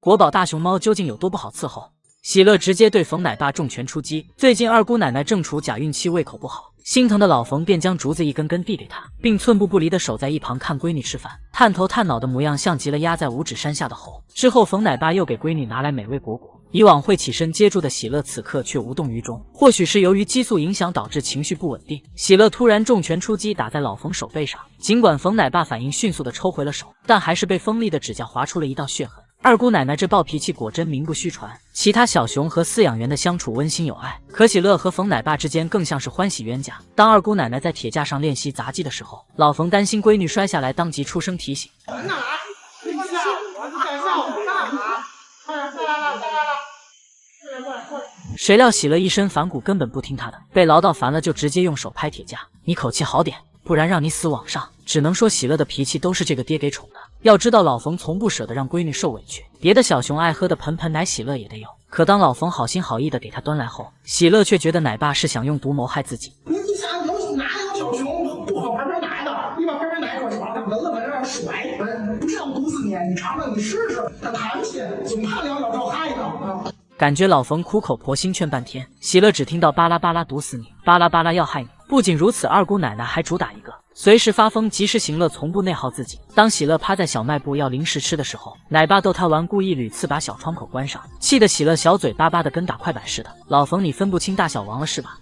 国宝大熊猫究竟有多不好伺候？喜乐直接对冯奶爸重拳出击。最近二姑奶奶正处假孕期，胃口不好，心疼的老冯便将竹子一根根递给她，并寸步不离地守在一旁看闺女吃饭，探头探脑的模样像极了压在五指山下的猴。之后冯奶爸又给闺女拿来美味果果，以往会起身接住的喜乐此刻却无动于衷，或许是由于激素影响导致情绪不稳定，喜乐突然重拳出击打在老冯手背上，尽管冯奶爸反应迅速地抽回了手，但还是被锋利的指甲划出了一道血痕。二姑奶奶这暴脾气果真名不虚传，其他小熊和饲养员的相处温馨有爱，可喜乐和冯奶爸之间更像是欢喜冤家。当二姑奶奶在铁架上练习杂技的时候，老冯担心闺女摔下来，当即出声提醒。谁料喜乐一身反骨，根本不听他的，被唠叨烦了就直接用手拍铁架，你口气好点，不然让你死网上。只能说喜乐的脾气都是这个爹给宠的。要知道老冯从不舍得让闺女受委屈，别的小熊爱喝的盆盆奶喜乐也得有，可当老冯好心好意的给他端来后，喜乐却觉得奶爸是想用毒谋害自己。你想哪有小熊不好盆盆奶的？你把盆盆奶给我抓，闻了闻让甩，不是要毒死你，你尝尝你试试，它弹性，总怕聊聊着害的啊。感觉老冯苦口婆心劝半天，喜乐只听到巴拉巴拉毒死你，巴拉巴拉要害你。不仅如此，二姑奶奶还主打一个随时发疯及时行乐，从不内耗自己。当喜乐趴在小卖部要零食吃的时候，奶爸逗他玩，故意屡次把小窗口关上，气得喜乐小嘴巴巴的跟打快板似的。老冯，你分不清大小王了是吧？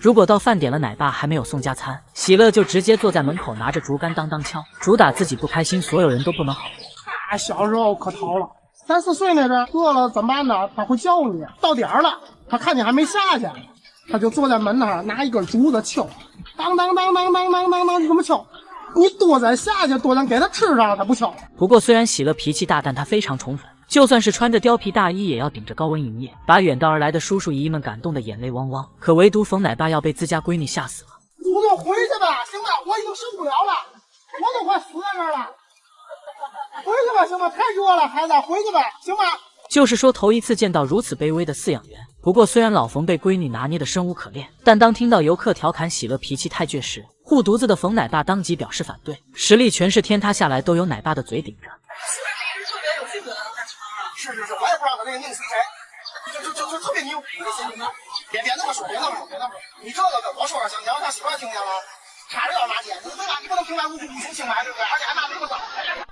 如果到饭点了，奶爸还没有送加餐，喜乐就直接坐在门口拿着竹竿当当敲，主打自己不开心，所有人都不能好过。小时候可淘了，3、4岁那阵饿了怎么办呢？他会叫你，到点儿了，他看你还没下去，他就坐在门那儿拿一根竹子敲，当当当当当当当当，你怎么敲？你多咱下去，多咱给他吃上，他不敲。不过虽然喜乐脾气大，但他非常宠粉，就算是穿着貂皮大衣也要顶着高温营业，把远道而来的叔叔姨姨们感动得眼泪汪汪。可唯独冯奶爸要被自家闺女吓死了。你给我回去吧，行吧，我已经受不了了，我都快死在这儿了。回去吧，行吧，太热了，孩子，回去吧，行吧。就是说头一次见到如此卑微的饲养员。不过虽然老冯被闺女拿捏得生无可恋，但当听到游客调侃喜乐脾气太倔时，护犊子的冯奶爸当即表示反对，实力全是天塌下来都有奶爸的嘴顶着。特别有性格，是，我也不知道他那个宁随谁，就特别牛，别那么说，别那么说，你这个跟我说说行，让媳妇听见了。差着要骂街，对吧？你不能平白无故无情清白，对不对？而且还骂这么脏。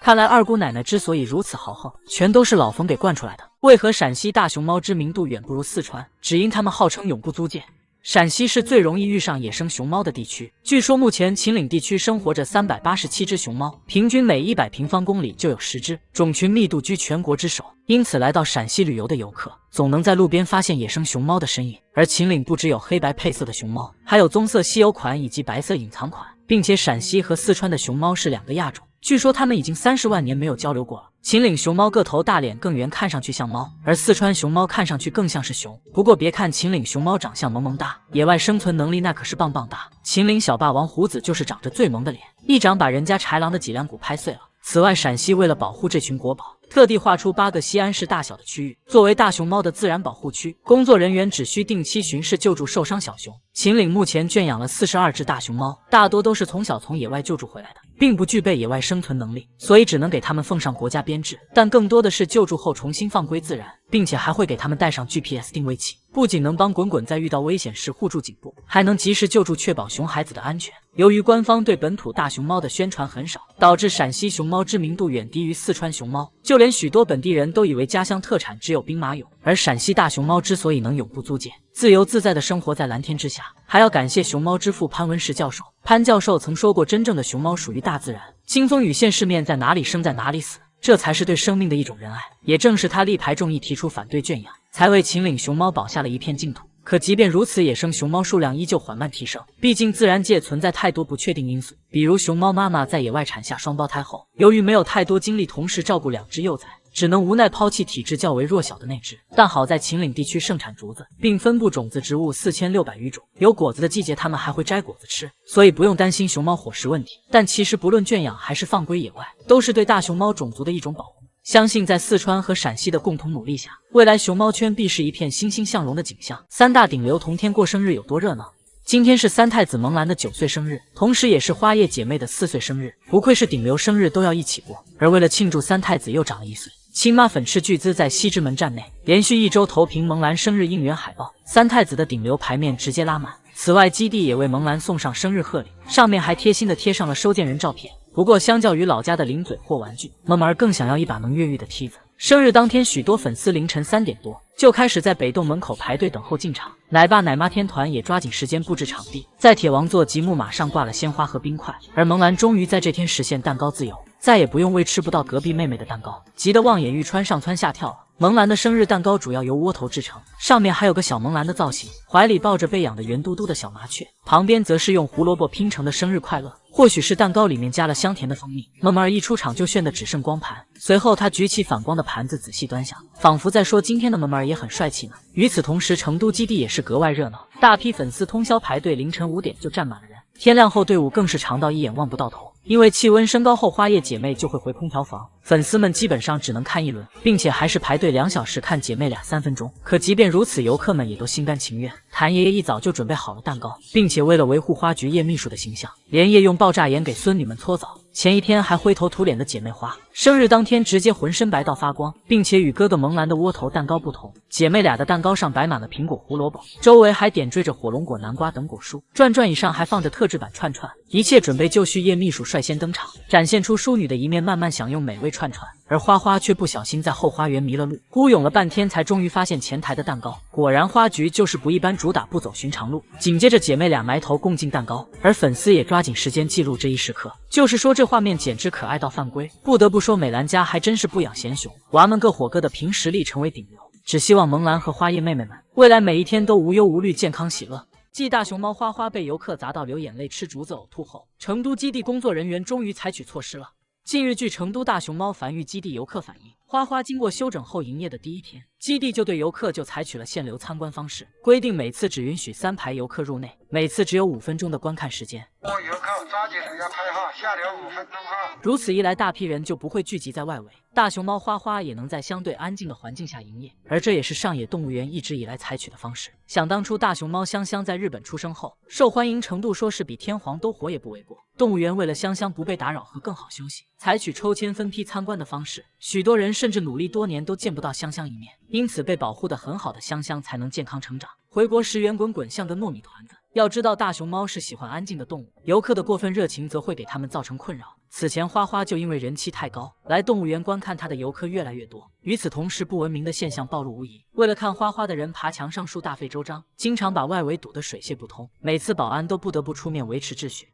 看来二姑奶奶之所以如此豪横，全都是老冯给惯出来的。为何陕西大熊猫知名度远不如四川？只因他们号称永不租借。陕西是最容易遇上野生熊猫的地区，据说目前秦岭地区生活着387只熊猫，平均每100平方公里就有10只，种群密度居全国之首。因此来到陕西旅游的游客总能在路边发现野生熊猫的身影。而秦岭不只有黑白配色的熊猫，还有棕色稀有款以及白色隐藏款，并且陕西和四川的熊猫是2个亚种，据说它们已经30万年没有交流过了。秦岭熊猫个头大，脸更圆，看上去像猫，而四川熊猫看上去更像是熊。不过别看秦岭熊猫长相萌萌哒，野外生存能力那可是棒棒哒。秦岭小霸王胡子就是长着最萌的脸，一掌把人家豺狼的脊梁骨拍碎了。此外，陕西为了保护这群国宝，特地划出8个西安市大小的区域，作为大熊猫的自然保护区，工作人员只需定期巡视救助受伤小熊。秦岭目前圈养了42只大熊猫，大多都是从小从野外救助回来的，并不具备野外生存能力，所以只能给他们奉上国家编制，但更多的是救助后重新放归自然，并且还会给他们带上 GPS 定位器，不仅能帮滚滚在遇到危险时护住颈部，还能及时救助，确保熊孩子的安全。由于官方对本土大熊猫的宣传很少，导致陕西熊猫知名度远低于四川熊猫，就连许多本地人都以为家乡特产只有兵马俑。而陕西大熊猫之所以能永不租借，自由自在地生活在蓝天之下，还要感谢熊猫之父潘文石教授。潘教授曾说过，真正的熊猫属于大自然，清风雨现世面，在哪里生在哪里死，这才是对生命的一种仁爱。也正是他力排众议提出反对圈养，才为秦岭熊猫保下了一片净土。可即便如此，野生熊猫数量依旧缓慢提升，毕竟自然界存在太多不确定因素，比如熊猫妈妈在野外产下双胞胎后，由于没有太多精力同时照顾2只幼崽，只能无奈抛弃体质较为弱小的那只。但好在秦岭地区盛产竹子，并分布种子植物4600余种，有果子的季节它们还会摘果子吃，所以不用担心熊猫伙食问题。但其实不论圈养还是放归野外，都是对大熊猫种族的一种保护。相信在四川和陕西的共同努力下，未来熊猫圈必是一片欣欣向荣的景象。3大顶流同天过生日有多热闹？今天是三太子萌兰的9岁生日，同时也是花叶姐妹的4岁生日。不愧是顶流，生日都要一起过。而为了庆祝三太子又长了1岁，亲妈粉斥巨资在西直门站内连续1周投屏萌兰生日应援海报，三太子的顶流牌面直接拉满。此外，基地也为萌兰送上生日贺礼，上面还贴心的贴上了收件人照片。不过，相较于老家的零嘴或玩具，萌儿更想要一把能越狱的梯子。生日当天，许多粉丝凌晨3点多就开始在北洞门口排队等候进场。奶爸奶妈天团也抓紧时间布置场地，在铁王座及木马上挂了鲜花和冰块。而萌兰终于在这天实现蛋糕自由，再也不用为吃不到隔壁妹妹的蛋糕急得望眼欲穿，上蹿下跳了。萌兰的生日蛋糕主要由窝头制成，上面还有个小萌兰的造型，怀里抱着被养的圆嘟嘟的小麻雀，旁边则是用胡萝卜拼成的生日快乐。或许是蛋糕里面加了香甜的蜂蜜，萌儿一出场就炫得只剩光盘。随后他举起反光的盘子仔细端详，仿佛在说今天的萌儿也很帅气呢。与此同时，成都基地也是格外热闹，大批粉丝通宵排队，凌晨5点就站满了人。天亮后队伍更是长到一眼望不到头，因为气温升高后花叶姐妹就会回空调房，粉丝们基本上只能看一轮，并且还是排队2小时看姐妹俩3分钟。可即便如此，游客们也都心甘情愿。谭爷爷一早就准备好了蛋糕，并且为了维护花局叶秘书的形象，连夜用爆炸盐给孙女们搓澡，前一天还灰头土脸的姐妹花，生日当天直接浑身白到发光，并且与哥哥萌兰的窝头蛋糕不同，姐妹俩的蛋糕上摆满了苹果、胡萝卜，周围还点缀着火龙果、南瓜等果蔬，转以上还放着特制版串串。一切准备就绪，叶秘书率先登场，展现出淑女的一面，慢慢享用美味串串。而花花却不小心在后花园迷了路，孤勇了半天才终于发现前台的蛋糕。果然花局就是不一般，主打不走寻常路。紧接着姐妹俩埋头共进蛋糕，而粉丝也抓紧时间记录这一时刻。就是说这画面简直可爱到犯规。不得不说美兰家还真是不养闲熊，娃们各火各的，凭实力成为顶流。只希望萌兰和花叶妹妹们未来每一天都无忧无虑，健康喜乐。继大熊猫花花被游客砸到流眼泪、吃竹子、呕吐后，成都基地工作人员终于采取措施了。近日，据成都大熊猫繁育基地游客反映，花花经过休整后营业的第1天，基地就对游客采取了限流参观方式，规定每次只允许3排游客入内，每次只有5分钟的观看时间。游客抓紧时间拍哈，限流5分钟哈。如此一来，大批人就不会聚集在外围，大熊猫花花也能在相对安静的环境下营业，而这也是上野动物园一直以来采取的方式。想当初，大熊猫香香在日本出生后，受欢迎程度说是比天皇都火也不为过。动物园为了香香不被打扰和更好休息，采取抽签分批参观的方式，许多人甚至努力多年都见不到香香一面，因此被保护得很好的香香才能健康成长。回国时圆滚滚像个糯米团子。要知道，大熊猫是喜欢安静的动物，游客的过分热情则会给它们造成困扰。此前花花就因为人气太高，来动物园观看它的游客越来越多。与此同时，不文明的现象暴露无遗。为了看花花的人爬墙上树，大费周章，经常把外围堵得水泄不通，每次保安都不得不出面维持秩序。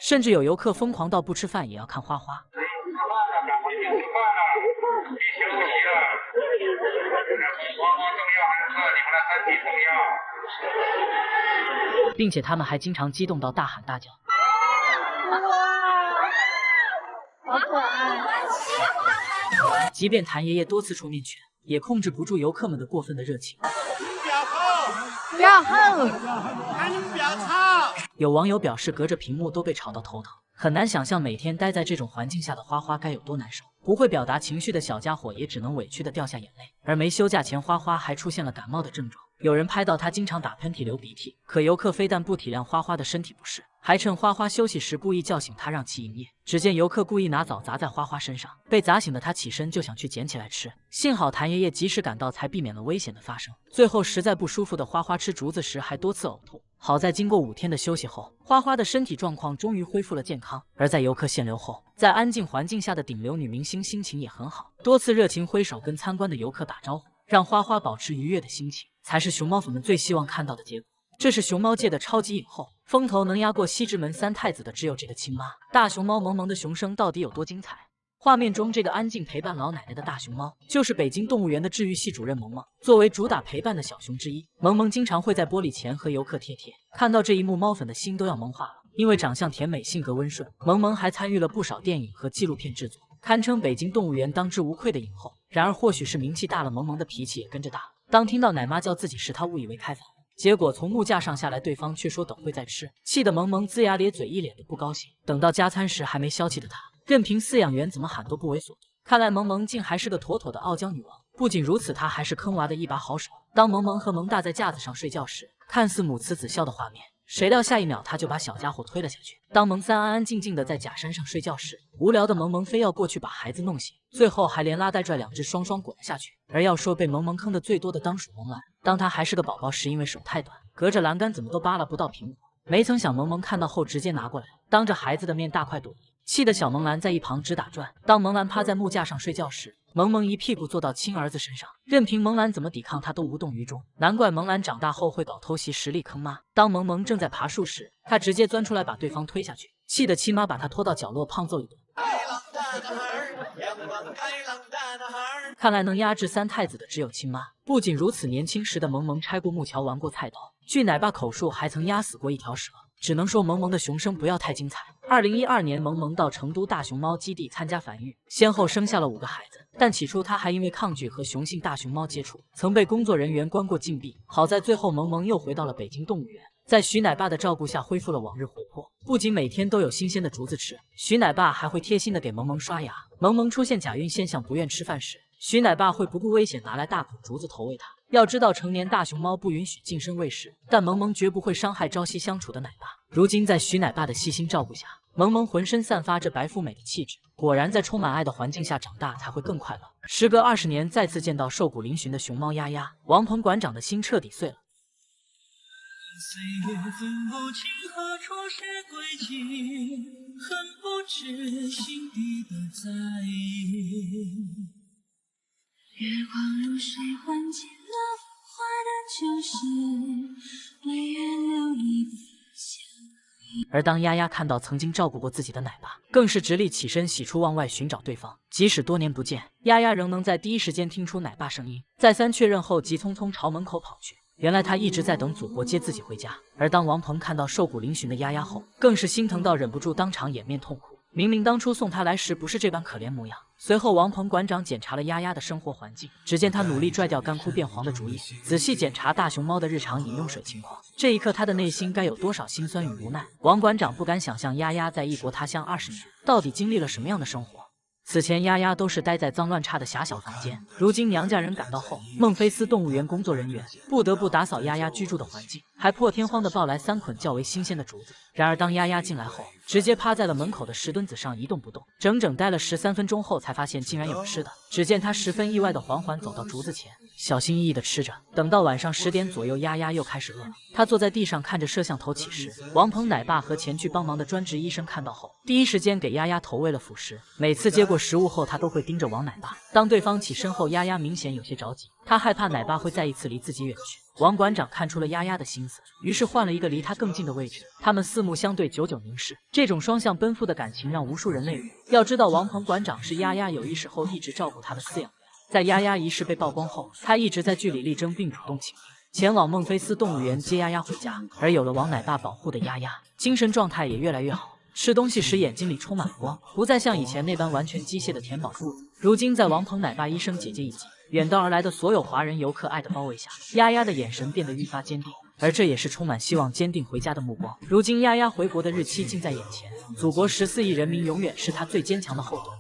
甚至有游客疯狂到不吃饭也要看花花。并且他们还经常激动到大喊大叫。好可爱！即便谭爷爷多次出面劝，也控制不住游客们的过分的热情。不要吼！喊你们不要吵！有网友表示，隔着屏幕都被吵到头疼，很难想象每天待在这种环境下的花花该有多难受。不会表达情绪的小家伙也只能委屈的掉下眼泪。而没休假前，花花还出现了感冒的症状。有人拍到他经常打喷嚏、流鼻涕，可游客非但不体谅花花的身体不适，还趁花花休息时故意叫醒他，让其营业。只见游客故意拿枣砸在花花身上，被砸醒的他起身就想去捡起来吃，幸好谭爷爷及时赶到，才避免了危险的发生。最后实在不舒服的花花吃竹子时还多次呕吐，好在经过5天的休息后，花花的身体状况终于恢复了健康。而在游客限流后，在安静环境下的顶流女明星心情也很好，多次热情挥手跟参观的游客打招呼，让花花保持愉悦的心情，才是熊猫粉们最希望看到的结果。这是熊猫界的超级影后，风头能压过西直门3太子的只有这个亲妈。大熊猫萌萌的熊声到底有多精彩？画面中这个安静陪伴老奶奶的大熊猫，就是北京动物园的治愈系主任萌萌。作为主打陪伴的小熊之一，萌萌经常会在玻璃前和游客贴贴。看到这一幕，猫粉的心都要萌化了。因为长相甜美、性格温顺，萌萌还参与了不少电影和纪录片制作，堪称北京动物园当之无愧的影后。然而，或许是名气大了，萌萌的脾气也跟着大了。当听到奶妈叫自己时，她误以为开饭了。结果从木架上下来，对方却说等会再吃，气得萌萌龇牙咧嘴，一脸的不高兴。等到加餐时，还没消气的他，任凭饲养员怎么喊都不为所动。看来萌萌竟还是个妥妥的傲娇女王。不仅如此，她还是坑娃的一把好手。当萌萌和萌大在架子上睡觉时，看似母慈子孝的画面，谁料下一秒他就把小家伙推了下去。当萌三安安静静的在假山上睡觉时，无聊的萌萌非要过去把孩子弄醒，最后还连拉带拽两只双双滚了下去。而要说被萌萌坑的最多的当属萌兰，当他还是个宝宝时，因为手太短，隔着栏杆怎么都扒拉不到苹果。没曾想萌萌看到后直接拿过来，当着孩子的面大快朵颐，气得小萌兰在一旁直打转。当萌兰趴在木架上睡觉时，萌萌一屁股坐到亲儿子身上，任凭萌兰怎么抵抗，他都无动于衷。难怪萌兰长大后会搞偷袭，实力坑妈。当萌萌正在爬树时，他直接钻出来把对方推下去，气得亲妈把他拖到角落胖揍一顿。看来能压制三太子的只有亲妈。不仅如此，年轻时的萌萌拆过木桥，玩过菜刀，据奶爸口述还曾压死过一条蛇。只能说萌萌的雄生不要太精彩。2012年，萌萌到成都大熊猫基地参加繁育，先后生下了5个孩子。但起初他还因为抗拒和雄性大熊猫接触，曾被工作人员关过禁闭。好在最后萌萌又回到了北京动物园，在徐奶爸的照顾下恢复了往日活泼。不仅每天都有新鲜的竹子吃，徐奶爸还会贴心的给萌萌刷牙。萌萌出现假孕现象不愿吃饭时，徐奶爸会不顾危险拿来大口竹子投喂它。要知道成年大熊猫不允许近身喂食，但萌萌绝不会伤害朝夕相处的奶爸。如今在徐奶爸的细心照顾下，萌萌浑身散发着白富美的气质。果然在充满爱的环境下长大才会更快乐。时隔20年再次见到瘦骨嶙峋的熊猫丫丫，王鹏馆长的心彻底碎了。岁月分不清何处是归期，恨不知心底的在意。月光如水换尽了浮华的旧时，唯愿留一份相依。而当丫丫看到曾经照顾过自己的奶爸，更是直立起身喜出望外寻找对方。即使多年不见，丫丫仍能在第一时间听出奶爸声音。再三确认后，急匆匆朝门口跑去。原来他一直在等祖国接自己回家。而当王鹏看到瘦骨嶙峋的丫丫后，更是心疼到忍不住当场掩面痛哭。明明当初送他来时不是这般可怜模样。随后王鹏馆长检查了丫丫的生活环境，只见他努力拽掉干枯变黄的竹叶，仔细检查大熊猫的日常饮用水情况。这一刻他的内心该有多少心酸与无奈。王馆长不敢想象丫丫在异国他乡20年到底经历了什么样的生活。此前丫丫都是待在脏乱差的狭小房间，如今娘家人赶到后，孟菲斯动物园工作人员不得不打扫丫丫居住的环境，还破天荒的抱来3捆较为新鲜的竹子。然而当丫丫进来后，直接趴在了门口的石墩子上一动不动，整整待了13分钟后才发现竟然有吃的。只见他十分意外的缓缓走到竹子前，小心翼翼的吃着。等到晚上10点左右，丫丫又开始饿了，他坐在地上看着摄像头起食。王鹏奶爸和前去帮忙的专职医生看到后，第一时间给丫丫投喂了辅食。每次接过食物后，他都会盯着王奶爸。当对方起身后，丫丫明显有些着急，他害怕奶爸会再一次离自己远去。王馆长看出了丫丫的心思，于是换了一个离他更近的位置。他们四目相对，久久凝视。这种双向奔赴的感情让无数人泪目。要知道，王鹏馆长是丫丫有意识后一直照顾他的饲养员。在丫丫一事被曝光后，他一直在据理力争，并主动请缨，前往孟菲斯动物园接丫丫回家。而有了王奶爸保护的丫丫，精神状态也越来越好。吃东西时眼睛里充满了光，不再像以前那般完全机械的填饱肚子。如今在王鹏奶爸医生姐姐以及远道而来的所有华人游客爱的包围下，丫丫的眼神变得愈发坚定，而这也是充满希望坚定回家的目光。如今丫丫回国的日期近在眼前，祖国14亿人民永远是她最坚强的后盾。